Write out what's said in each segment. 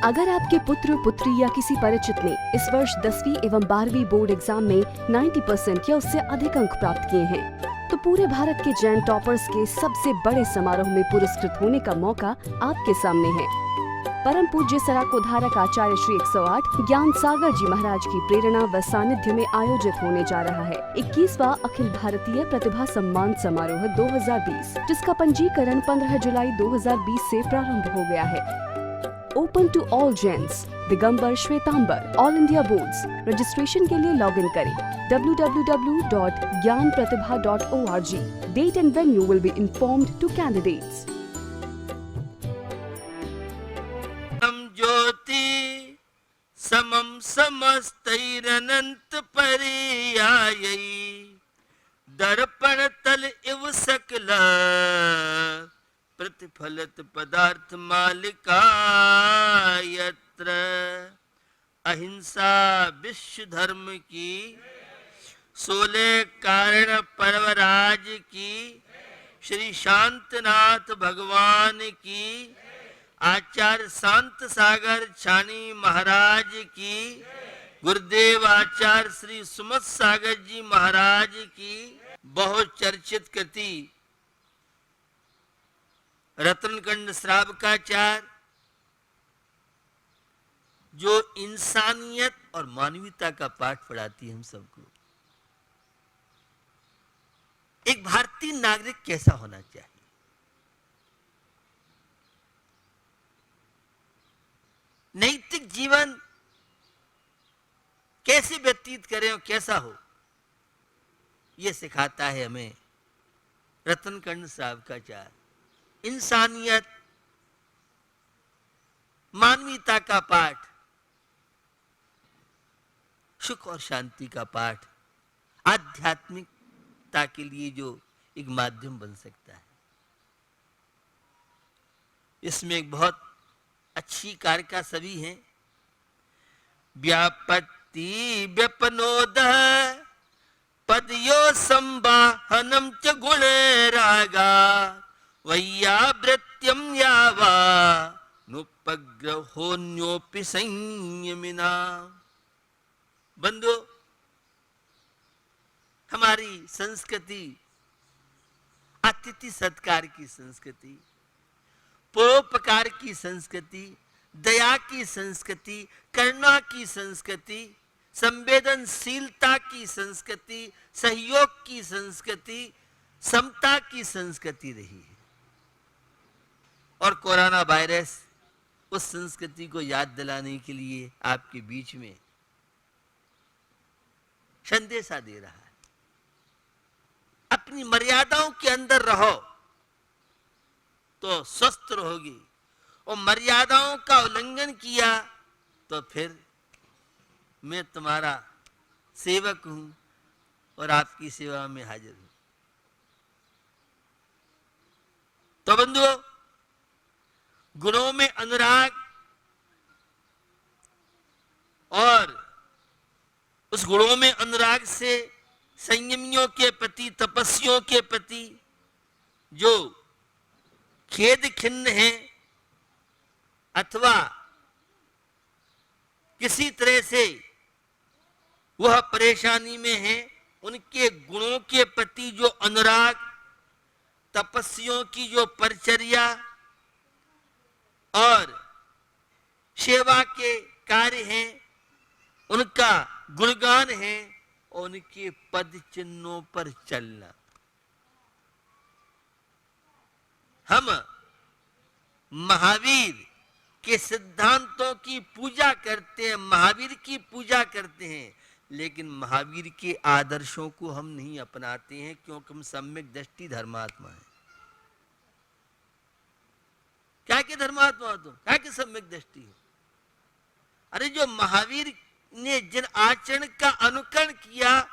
अगर आपके पुत्र पुत्री या किसी परिचित ने इस वर्ष 10वीं एवं 12वीं बोर्ड एग्जाम में 90% या उससे अधिक अंक प्राप्त किए हैं, तो पूरे भारत के जैन टॉपर्स के सबसे बड़े समारोह में पुरस्कृत होने का मौका आपके सामने है। परम पूज्य सराकोधारक आचार्य श्री 108 ज्ञान सागर जी महाराज की प्रेरणा व सानिध्य में आयोजित होने जा रहा है 21वां अखिल भारतीय प्रतिभा सम्मान समारोह 2020, जिसका पंजीकरण 15 जुलाई 2020 से प्रारंभ हो गया है। Open to all Jains, Digambar, Shwetambar, all India boards. Registration के लिए लॉगिन करें www.gyanpratibha.org. Date and venue will be informed to candidates. ज्योति समम समस्तैरनंत पर्यायै दर्पण तल इव सकल प्रतिफलित पदार्थ मालिका यत्र अहिंसा विश्व धर्म की 16 कारण पर्वराज की श्री शांतनाथ भगवान की आचार्य शांत सागर छानी महाराज की गुरुदेव आचार्य श्री सुमत सागर जी महाराज की बहुत चर्चित कृति रत्नकंड श्रावकाचार, जो इंसानियत और मानवीयता का पाठ पढ़ाती है हम सबको। एक भारतीय नागरिक कैसा होना चाहिए, नैतिक जीवन कैसे व्यतीत करें और कैसा हो, यह सिखाता है हमें रत्नकंड श्रावकाचार। इंसानियत, मानवीयता का पाठ, सुख और शांति का पाठ, आध्यात्मिकता के लिए जो एक माध्यम बन सकता है। इसमें एक बहुत अच्छी कारिका सभी हैं। व्यापत्ति व्यपनोद पदयो संवाहनम च गुण रागा वैयावृत्यम यावा नुपग्रहोन्योपि संयमिना। बंधु, हमारी संस्कृति अतिथि सत्कार की संस्कृति, परोपकार की संस्कृति, दया की संस्कृति, करुणा की संस्कृति, संवेदनशीलता की संस्कृति, सहयोग की संस्कृति, समता की संस्कृति रही है। और कोरोना वायरस उस संस्कृति को याद दिलाने के लिए आपके बीच में संदेशा दे रहा है। अपनी मर्यादाओं के अंदर रहो तो स्वस्थ रहोगी, और मर्यादाओं का उल्लंघन किया तो फिर मैं तुम्हारा सेवक हूं और आपकी सेवा में हाजिर हूं। तो बंधुओं, गुणों में अनुराग और उस गुणों में अनुराग से संयमियों के प्रति, तपस्वियों के प्रति जो खेद खिन्न है अथवा किसी तरह से वह परेशानी में है, उनके गुणों के प्रति जो अनुराग, तपस्वियों की जो परिचर्या और सेवा के कार्य हैं, उनका गुणगान है और उनके पद चिन्हों पर चलना। हम महावीर के सिद्धांतों की पूजा करते हैं, महावीर की पूजा करते हैं, लेकिन महावीर के आदर्शों को हम नहीं अपनाते हैं, क्योंकि हम सम्यक दृष्टि धर्मात्मा हैं। क्या के धर्मात्मा हो तुम, क्या के सम्यक दृष्टि हो? अरे जो महावीर ने जिन आचरण का अनुकरण किया,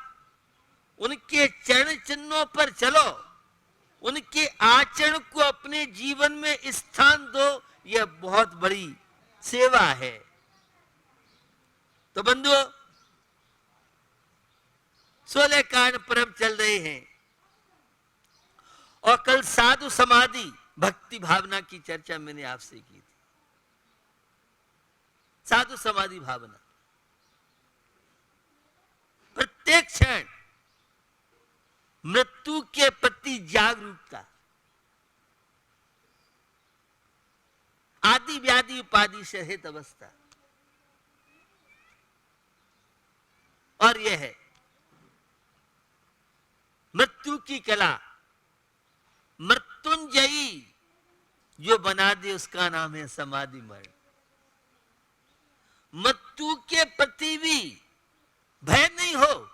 उनके चरण चिन्हों पर चलो, उनके आचरण को अपने जीवन में स्थान दो, यह बहुत बड़ी सेवा है। तो बंधुओं, 16 कारण पर्व चल रहे हैं और कल साधु समाधि भक्ति भावना की चर्चा मैंने आपसे की थी। साधु समाधि भावना, प्रत्येक क्षण मृत्यु के प्रति जागरूकता, आदि व्याधि उपाधि से रहित अवस्था, और यह है मृत्यु की कला। मृत्युंजयी जो बना दे उसका नाम है समाधि मरण। मृत्यु के प्रति भी भय नहीं हो,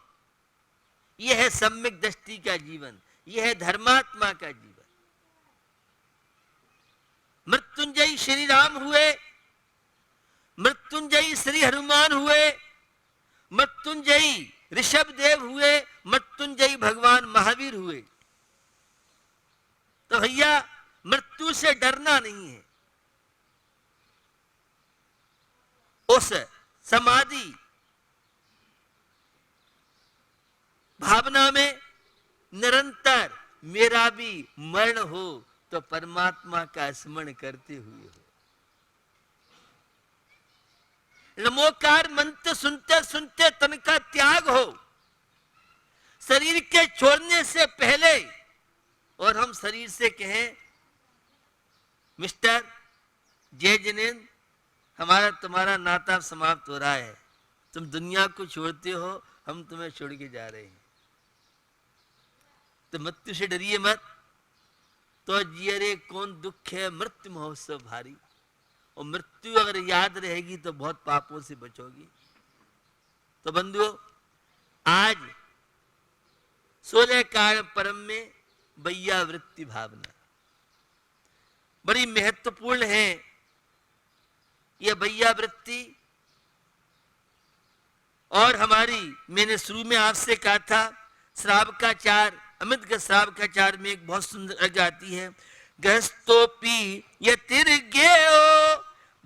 यह है सम्यक दृष्टि का जीवन, यह है धर्मात्मा का जीवन। मृत्युंजयी श्री राम हुए, मृत्युंजयी श्री हनुमान हुए, मृत्युंजयी ऋषभ देव हुए, मृत्युंजयी भगवान महावीर हुए। तो भैया मृत्यु से डरना नहीं है। उस समाधि भावना में निरंतर मेरा भी मरण हो तो परमात्मा का स्मरण करते हुए हो। नमोकार मंत्र सुनते सुनते तन का त्याग हो, शरीर के छोड़ने से पहले, और हम शरीर से कहें मिस्टर जय जिनेन्द्र, हमारा तुम्हारा नाता समाप्त हो रहा है, तुम दुनिया को छोड़ते हो, हम तुम्हें छोड़ के जा रहे हैं। तो मृत्यु से डरिए मत, तो जिये रे कौन दुख है मृत्यु महोत्सव भारी। और मृत्यु अगर याद रहेगी तो बहुत पापों से बचोगी। तो बंधुओं, आज 16 कारण परम में बैया वृत्ति भावना बड़ी महत्वपूर्ण है। यह बैया वृत्ति, और हमारी, मैंने शुरू में आपसे कहा था, श्रावकाचार, अमित का श्रावकाचार में एक बहुत सुंदर अर्घ आती है। गस्तोपी यतिर्गेयो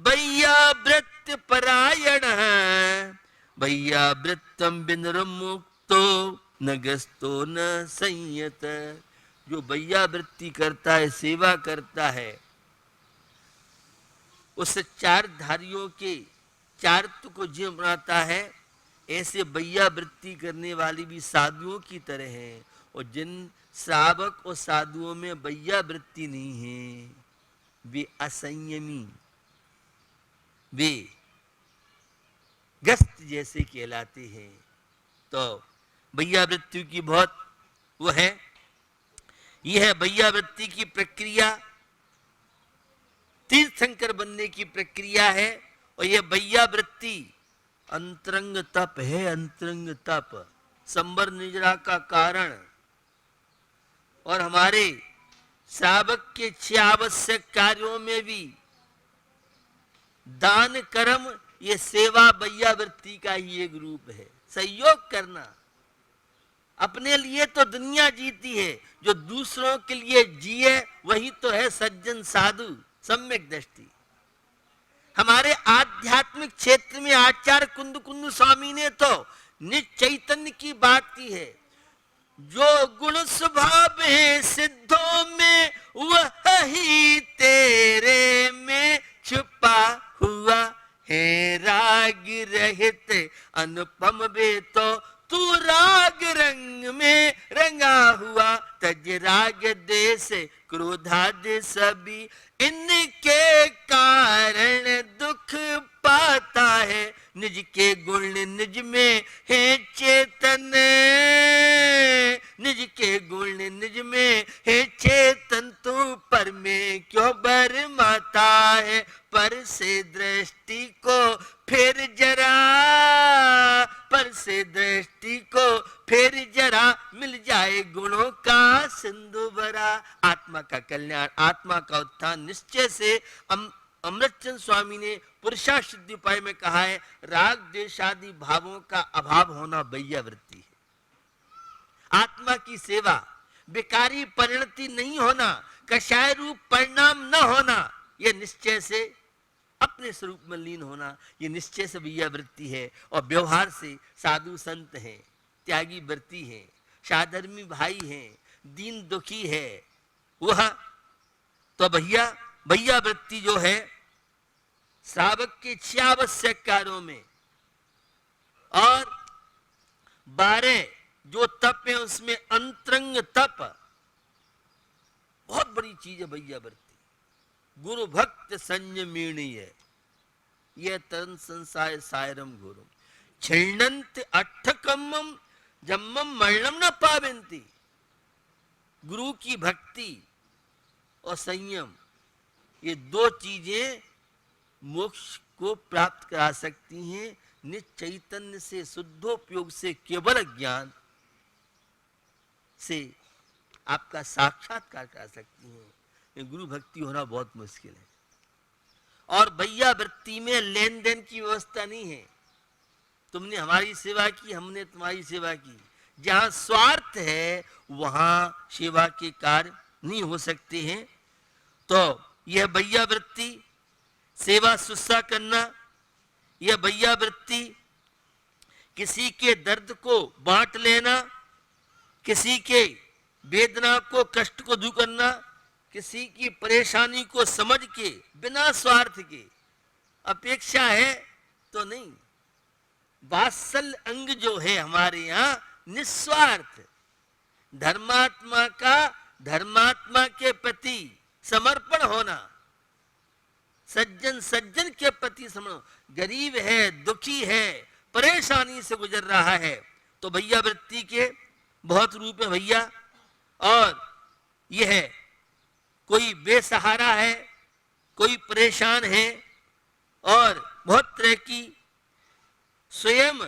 बैया वृत्ति परायण, बैया वृत्तम विनिर्मुक्तो न गस्तो न संयत। जो बैया वृत्ति करता है, सेवा करता है, उस चार धारियों के चारत्व को जीव बनाता है। ऐसे बैया वृत्ति करने वाली भी साधुओं की तरह हैं। और जिन श्रावक और साधुओं में बैया वृत्ति नहीं है, वे असंयमी, वे गस्त जैसे कहलाते हैं। तो बैया वृत्ति की बहुत वो है, यह है बैया वृत्ति की प्रक्रिया, तीर्थंकर बनने की प्रक्रिया है। और यह बैया वृत्ति अंतरंग तप है, अंतरंग तप, संबर निजरा का कारण। और हमारे श्रावक के 6 आवश्यक कार्यों में भी दान कर्म, ये सेवा बैया वृत्ति का ही एक रूप है। सहयोग करना, अपने लिए तो दुनिया जीती है, जो दूसरों के लिए जिए वही तो है सज्जन साधु सम्यक दृष्टि। हमारे आध्यात्मिक क्षेत्र में आचार्य कुंद कुंद स्वामी ने तो निज चैतन्य की बात की है। जो गुण स्वभाव है सिद्धों में, वह ही तेरे में छुपा हुआ है। राग रहित अनुपम वे तो तू राग रंग में रंगा हुआ। तज राग देश क्रोधाद सभी, इनके कारण दुख पाता है। निज के गुण निज में है चेतन, निज के गुण निज में है चेतन। तू पर में क्यों बरमाता है। पर से दृष्टि को फिर जरा, पर से दृष्टि को फिर जरा, मिल जाए गुणों का सिंधु भरा। आत्मा का कल्याण, आत्मा का उत्थान निश्चय से अमृतचंद स्वामी ने पुरुषा सिद्धि उपाय में कहा है, राग द्वेष आदि भावों का अभाव होना बैया वृत्ति है। आत्मा की सेवा, बेकारी परिणति नहीं होना, कषाय रूप परिणाम न होना, यह निश्चय से अपने स्वरूप में लीन होना, ये निश्चय से बैया वृत्ति है। और व्यवहार से साधु संत हैं, त्यागी व्रती हैं, साधर्मी भाई हैं, दीन दुखी है वह। तो भैया बैया वृत्ति जो है श्रावक के 6 आवश्यक कार्यों में, और 12 जो तप है उसमें अंतरंग तप बहुत बड़ी चीज है भैया व्रती। गुरु भक्त संयमीणी है, यह तन संसाय सायरम घोरम छिन्नंत अट्ठकम्मम जम्मम मरणम न पावंती। गुरु की भक्ति और संयम, ये 2 चीजें मोक्ष को प्राप्त करा सकती हैं। निज चैतन्य से शुद्धोपयोग से केवल ज्ञान से आपका साक्षात्कार करा सकती हैं। गुरु भक्ति होना बहुत मुश्किल है। और भैया वृत्ति में लेन देन की व्यवस्था नहीं है। तुमने हमारी सेवा की, हमने तुम्हारी सेवा की। जहां स्वार्थ है वहां सेवा के कार्य नहीं हो सकते हैं। तो यह भैया वृत्ति, सेवा शुश्रूषा करना, यह भैया वृत्ति, किसी के दर्द को बांट लेना, किसी के वेदना को, कष्ट को दूर करना, किसी की परेशानी को समझ के बिना स्वार्थ के, अपेक्षा है तो नहीं। वात्सल्य अंग जो है हमारे यहाँ निस्वार्थ, धर्मात्मा का धर्मात्मा के प्रति समर्पण होना, सज्जन सज्जन के प्रति समर्पण। गरीब है, दुखी है, परेशानी से गुजर रहा है, तो भैया वृत्ति के बहुत रूप है भैया। और यह है कोई बेसहारा है, कोई परेशान है और बहुत तरह की स्वयं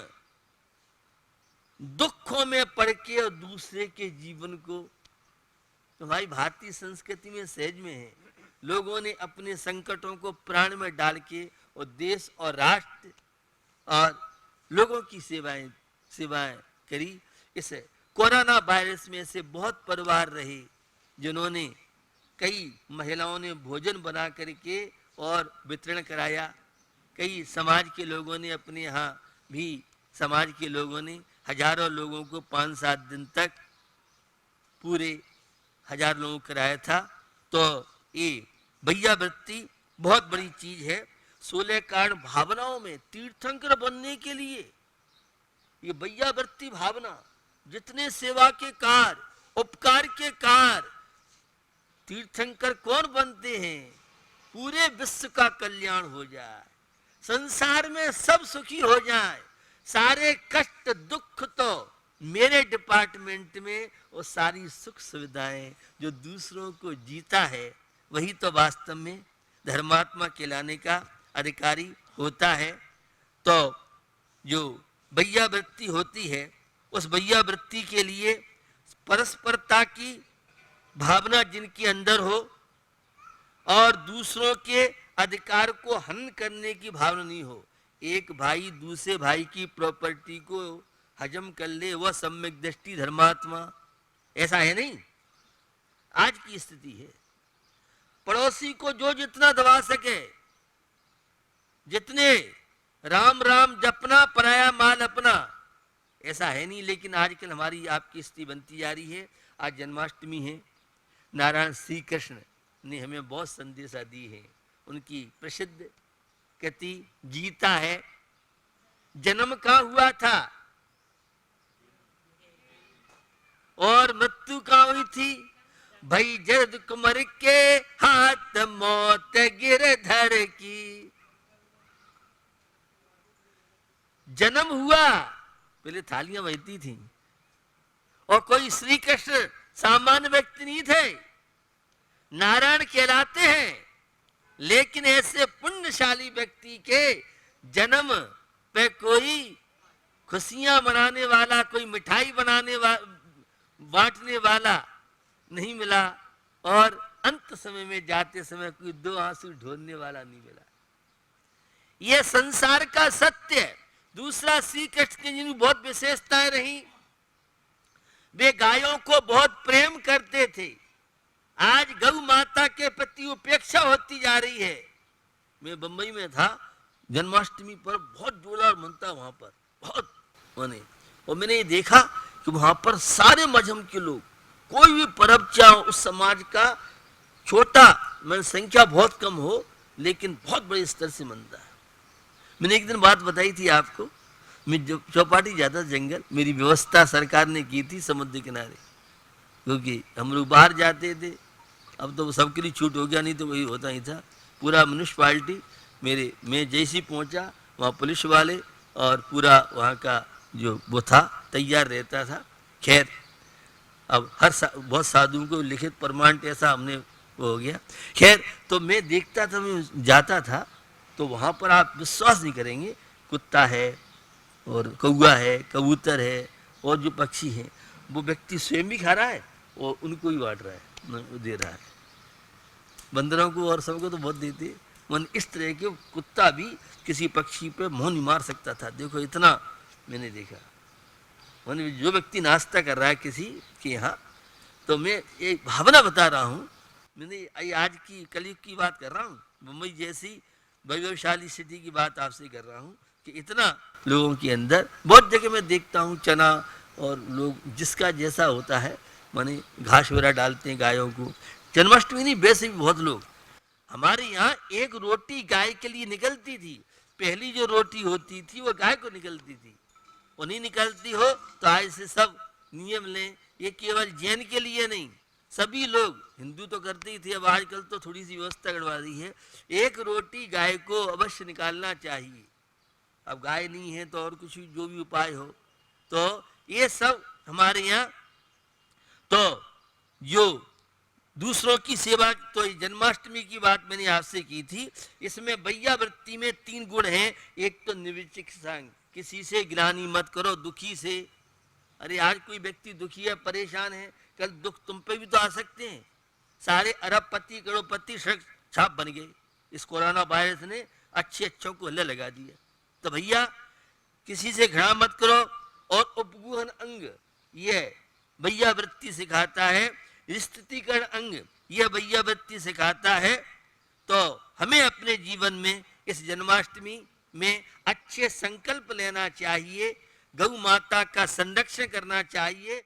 दुखों में पड़ के और दूसरे के जीवन को, तो हमारी भारतीय संस्कृति में सहज में है। लोगों ने अपने संकटों को प्राण में डाल के और देश और राष्ट्र और लोगों की सेवाएं करी। इस कोरोना वायरस में से बहुत परिवार रहे जिन्होंने, कई महिलाओं ने भोजन बना करके और वितरण कराया। कई समाज के लोगों ने, अपने यहाँ भी समाज के लोगों ने हजारों लोगों को 5-7 दिन तक पूरे 1000 लोगों को कराया था। तो ये भैया वृत्ति बहुत बड़ी चीज है। 16 कारण भावनाओं में तीर्थंकर बनने के लिए ये भैया वृत्ति भावना, जितने सेवा के कार्य, उपकार के कार्य, तीर्थंकर कौन बनते हैं? पूरे विश्व का कल्याण हो जाए, संसार में सब सुखी हो जाए, सारे कष्ट दुख तो मेरे डिपार्टमेंट में, और सारी सुख सुविधाएं जो दूसरों को जीता है वही तो वास्तव में धर्मात्मा कहलाने का अधिकारी होता है। तो जो भैया वृत्ति होती है, उस भैया वृत्ति के लिए परस्परता की भावना जिनके अंदर हो और दूसरों के अधिकार को हनन करने की भावना नहीं हो। एक भाई दूसरे भाई की प्रॉपर्टी को हजम कर ले, वह सम्यक दृष्टि धर्मात्मा, ऐसा है नहीं। आज की स्थिति है पड़ोसी को जो जितना दबा सके, जितने राम राम जपना पराया माल अपना, ऐसा है नहीं। लेकिन आजकल हमारी आपकी स्थिति बनती जा रही है। आज जन्माष्टमी है, नारायण श्री कृष्ण ने हमें बहुत संदेशा दी है। उनकी प्रसिद्ध कृति गीता है। जन्म कहाँ हुआ था और मृत्यु कहाँ हुई थी? भई जद कुमर के हाथ मौत गिरधर की। जन्म हुआ, पहले थालियां बजती थी, और कोई श्री कृष्ण सामान्य व्यक्ति नहीं थे, नारायण कहलाते हैं। लेकिन ऐसे पुण्यशाली व्यक्ति के जन्म पे कोई खुशियां मनाने वाला, कोई मिठाई बनाने बांटने वाला नहीं मिला, और अंत समय में जाते समय कोई 2 आंसू ढोलने वाला नहीं मिला। यह संसार का सत्य है। दूसरा, श्री कृष्ण की जिन बहुत विशेषताएं रही, वे गायों को बहुत प्रेम करते थे। आज गौ माता के प्रति उपेक्षा होती जा रही है। मैं बंबई में था, जन्माष्टमी पर बहुत जोरदार मनता वहां पर बहुत मने, और मैंने ये देखा कि वहां पर सारे मजहब के लोग, कोई भी पर्व चाहो उस समाज का छोटा, मैं संख्या बहुत कम हो, लेकिन बहुत बड़े स्तर से मनता है। मैंने एक दिन बात बताई थी आपको, मैं जो चौपाटी जाता जंगल, मेरी व्यवस्था सरकार ने की थी समुद्र किनारे, क्योंकि हम लोग बाहर जाते थे। अब तो सबके लिए छूट हो गया, नहीं तो वही होता ही था। पूरा म्यूनिसपालिटी मेरे, मैं जैसे ही पहुंचा वहाँ पुलिस वाले और पूरा वहाँ का जो वो था तैयार रहता था। खैर अब बहुत साधुओं को लिखित प्रमाण ऐसा हमने वो हो गया। खैर तो मैं देखता था, मैं जाता था तो वहाँ पर आप विश्वास नहीं करेंगे, कुत्ता है और कौआ है, कबूतर है और जो पक्षी हैं, वो व्यक्ति स्वयं भी खा रहा है और उनको भी बांट रहा है, दे रहा है। बंदरों को और सबको तो बहुत देते, मन इस तरह के कुत्ता भी किसी पक्षी पे मोह नहीं मार सकता था। देखो इतना मैंने देखा। मन जो व्यक्ति नाश्ता कर रहा है किसी के यहाँ, तो मैं एक भावना बता रहा हूँ, मैंने आज की कलयुग की बात कर रहा हूँ, मुंबई जैसी वैभवशाली सिटी की बात आपसे कर रहा हूँ कि इतना लोगों के अंदर, बहुत जगह मैं देखता हूँ चना और लोग जिसका जैसा होता है माने घास वगैरह डालते हैं गायों को। जन्माष्टमी नहीं, वैसे भी बहुत लोग, हमारे यहाँ एक रोटी गाय के लिए निकलती थी। पहली जो रोटी होती थी वो गाय को निकलती थी, वो नहीं निकलती हो तो आज से सब नियम लें। ये केवल जैन के लिए नहीं, सभी लोग, हिंदू तो करते ही थे, अब आजकल तो थोड़ी सी व्यवस्था गड़बड़ा दी है। एक रोटी गाय को अवश्य निकालना चाहिए। अब गाय नहीं है तो और कुछ जो भी उपाय हो, तो ये सब हमारे यहाँ। तो जो दूसरों की सेवा, तो जन्माष्टमी की बात मैंने आपसे की थी। इसमें भैया वृत्ति में 3 गुण हैं। एक तो निर्विचिकित्सा, किसी से ग्लानि मत करो, दुखी से। अरे आज कोई व्यक्ति दुखी है, परेशान है, कल दुख तुम पे भी तो आ सकते हैं। सारे अरबपति करोड़पति छाप बन गए, इस कोरोना वायरस ने अच्छे अच्छों को हल्ले लगा दिया। तो भैया किसी से घृणा मत करो। और उपगुहन अंग, यह भैया वृत्ति सिखाता है। स्थितिकरण अंग, यह भैया वृत्ति सिखाता है। तो हमें अपने जीवन में इस जन्माष्टमी में अच्छे संकल्प लेना चाहिए, गौ माता का संरक्षण करना चाहिए।